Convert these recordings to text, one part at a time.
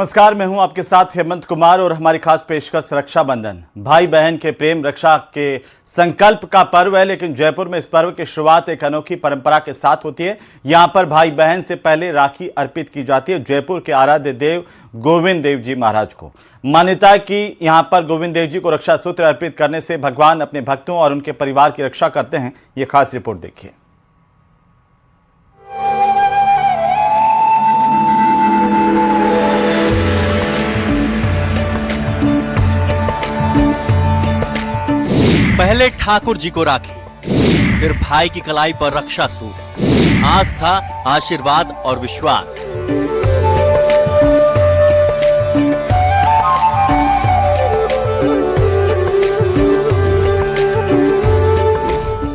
नमस्कार, मैं हूं आपके साथ हेमंत कुमार और हमारी खास पेशकश रक्षाबंधन। भाई बहन के प्रेम रक्षा के संकल्प का पर्व है, लेकिन जयपुर में इस पर्व की शुरुआत एक अनोखी परंपरा के साथ होती है। यहां पर भाई बहन से पहले राखी अर्पित की जाती है जयपुर के आराध्य देव गोविंद देव जी महाराज को। मान्यता है कि यहां पर गोविंद देव जी को रक्षा सूत्र अर्पित करने से भगवान अपने भक्तों और उनके परिवार की रक्षा करते हैं। ये खास रिपोर्ट देखिए। पहले ठाकुर जी को राखी, फिर भाई की कलाई पर रक्षा सूत्र, आस्था, आशीर्वाद और विश्वास।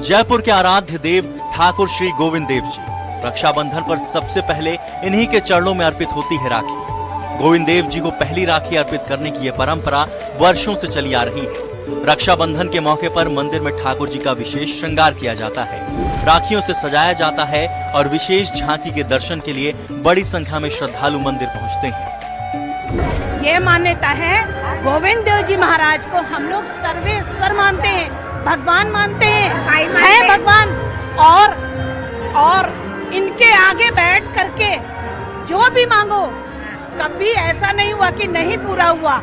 जयपुर के आराध्य देव ठाकुर श्री गोविंद देव जी, रक्षाबंधन पर सबसे पहले इन्हीं के चरणों में अर्पित होती है राखी। गोविंद देव जी को पहली राखी अर्पित करने की यह परंपरा वर्षों से चली आ रही है। रक्षाबंधन के मौके पर मंदिर में ठाकुर जी का विशेष श्रृंगार किया जाता है, राखियों से सजाया जाता है और विशेष झांकी के दर्शन के लिए बड़ी संख्या में श्रद्धालु मंदिर पहुंचते हैं। ये मान्यता है, गोविंद देव जी महाराज को हम लोग सर्वेश्वर मानते हैं, भगवान मानते हैं भगवान, और इनके आगे बैठ करके जो भी मांगो, कभी ऐसा नहीं हुआ कि नहीं पूरा हुआ।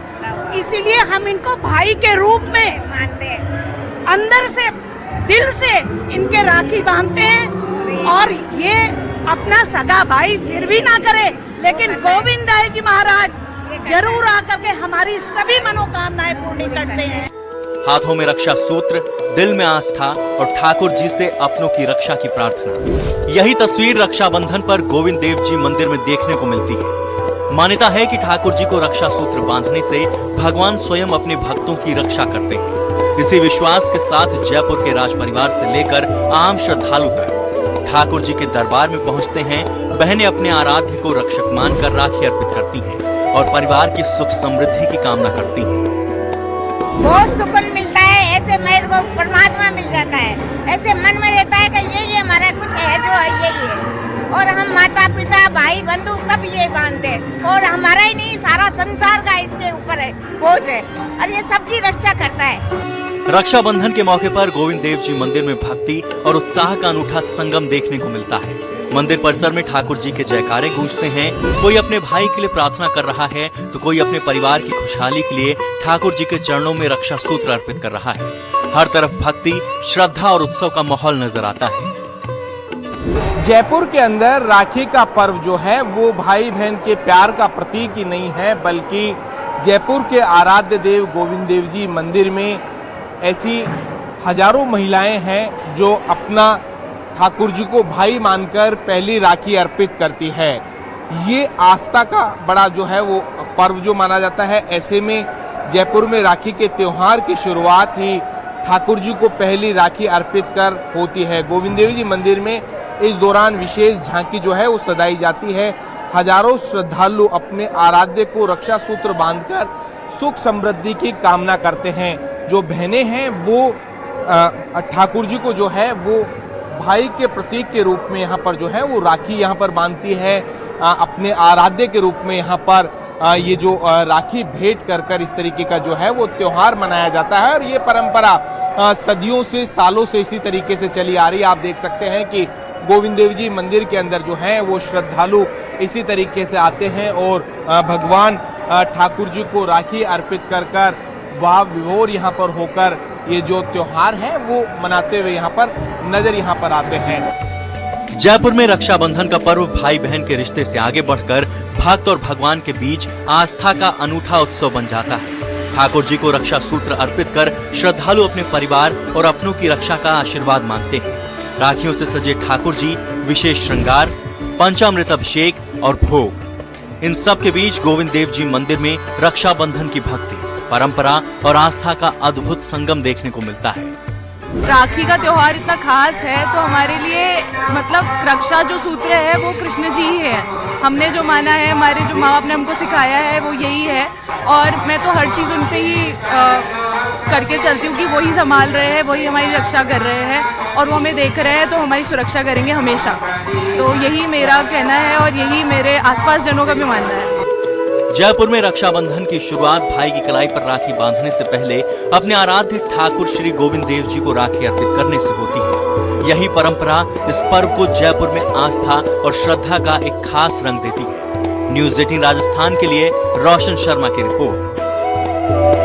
इसीलिए हम इनको भाई के रूप में मानते हैं, अंदर से दिल से इनके राखी बांधते हैं। और ये अपना सगा भाई फिर भी ना करे, लेकिन गोविंद देव जी महाराज जरूर आकर के हमारी सभी मनोकामनाएं पूर्ण करते हैं। हाथों में रक्षा सूत्र, दिल में आस्था और ठाकुर जी से अपनों की रक्षा की प्रार्थना। यही तस्वीर रक्षाबंधन पर गोविंद देव जी मंदिर में देखने को मिलती है। मान्यता है कि ठाकुर जी को रक्षा सूत्र बांधने से भगवान स्वयं अपने भक्तों की रक्षा करते हैं। इसी विश्वास के साथ जयपुर के राज परिवार से लेकर आम श्रद्धालु तक ठाकुर जी के दरबार में पहुंचते हैं। बहनें अपने आराध्य को रक्षक मानकर राखी अर्पित करती हैं और परिवार की सुख समृद्धि की कामना करती हैं। बहुत सुकून मिलता है, ऐसे मेरे को परमात्मा मिल जाता है। ऐसे मन में रहता है कि ये हमारा कुछ है जो है यही है। और हम माता पिता भाई बंधु सब ये मानते हैं, और हमारा ही नहीं सारा संसार का इसके ऊपर है बोझ है, और ये सबकी रक्षा करता है। रक्षाबंधन के मौके पर गोविंद देव जी मंदिर में भक्ति और उत्साह का अनूठा संगम देखने को मिलता है। मंदिर परिसर में ठाकुर जी के जयकारे गूंजते हैं। कोई अपने भाई के लिए प्रार्थना कर रहा है तो कोई अपने परिवार की खुशहाली के लिए ठाकुर जी के चरणों में रक्षा सूत्र अर्पित कर रहा है। हर तरफ भक्ति, श्रद्धा और उत्सव का माहौल नजर आता है। जयपुर के अंदर राखी का पर्व जो है वो भाई बहन के प्यार का प्रतीक ही नहीं है, बल्कि जयपुर के आराध्य देव गोविंद देव जी मंदिर में ऐसी हजारों महिलाएं हैं जो अपना ठाकुर जी को भाई मानकर पहली राखी अर्पित करती है। ये आस्था का बड़ा जो है वो पर्व जो माना जाता है। ऐसे में जयपुर में राखी के त्योहार की शुरुआत ही ठाकुर जी को पहली राखी अर्पित कर होती है। गोविंद देव जी मंदिर में इस दौरान विशेष झांकी जो है वो सजाई जाती है। हजारों श्रद्धालु अपने आराध्य को रक्षा सूत्र बांधकर सुख समृद्धि की कामना करते हैं। जो बहनें हैं वो ठाकुर जी को जो है वो भाई के प्रतीक के रूप में यहाँ पर जो है वो राखी यहाँ पर बांधती है। अपने आराध्य के रूप में यहाँ पर ये जो राखी भेंट कर इस तरीके का जो है वो त्योहार मनाया जाता है। और ये परंपरा सदियों से, सालों से इसी तरीके से चली आ रही है। आप देख सकते हैं कि गोविंद देव जी मंदिर के अंदर जो है वो श्रद्धालु इसी तरीके से आते हैं और भगवान ठाकुर जी को राखी अर्पित कर वाह विभोर यहाँ पर होकर ये जो त्योहार है वो मनाते हुए यहाँ पर नजर यहाँ पर आते हैं। जयपुर में रक्षाबंधन का पर्व भाई बहन के रिश्ते से आगे बढ़कर भक्त और भगवान के बीच आस्था का अनूठा उत्सव बन जाता है। ठाकुर जी को रक्षा सूत्र अर्पित कर श्रद्धालु अपने परिवार और अपनों की रक्षा का आशीर्वाद मांगते हैं। राखियों से सजे ठाकुर जी, विशेष श्रृंगार, पंचामृत अभिषेक और भोग, इन सब के बीच गोविंद देव जी मंदिर में रक्षाबंधन की भक्ति, परंपरा और आस्था का अद्भुत संगम देखने को मिलता है। राखी का त्योहार इतना खास है तो हमारे लिए मतलब रक्षा जो सूत्र है वो कृष्ण जी ही है। हमने जो माना है, हमारे जो माँ बाप ने हमको सिखाया है वो यही है, और मैं तो हर चीज़ उन पे ही करके चलती हूँ कि वही संभाल रहे हैं, वही हमारी रक्षा कर रहे हैं, और वो हमें देख रहे हैं तो हमारी सुरक्षा करेंगे हमेशा। तो यही मेरा कहना है और यही मेरे आसपास जनों का भी मानना है। जयपुर में रक्षाबंधन की शुरुआत भाई की कलाई पर राखी बांधने से पहले अपने आराध्य ठाकुर श्री गोविंद देव जी को राखी अर्पित करने से होती है। यही परंपरा इस पर्व को जयपुर में आस्था और श्रद्धा का एक खास रंग देती है। न्यूज़ 18 राजस्थान के लिए रोशन शर्मा की रिपोर्ट।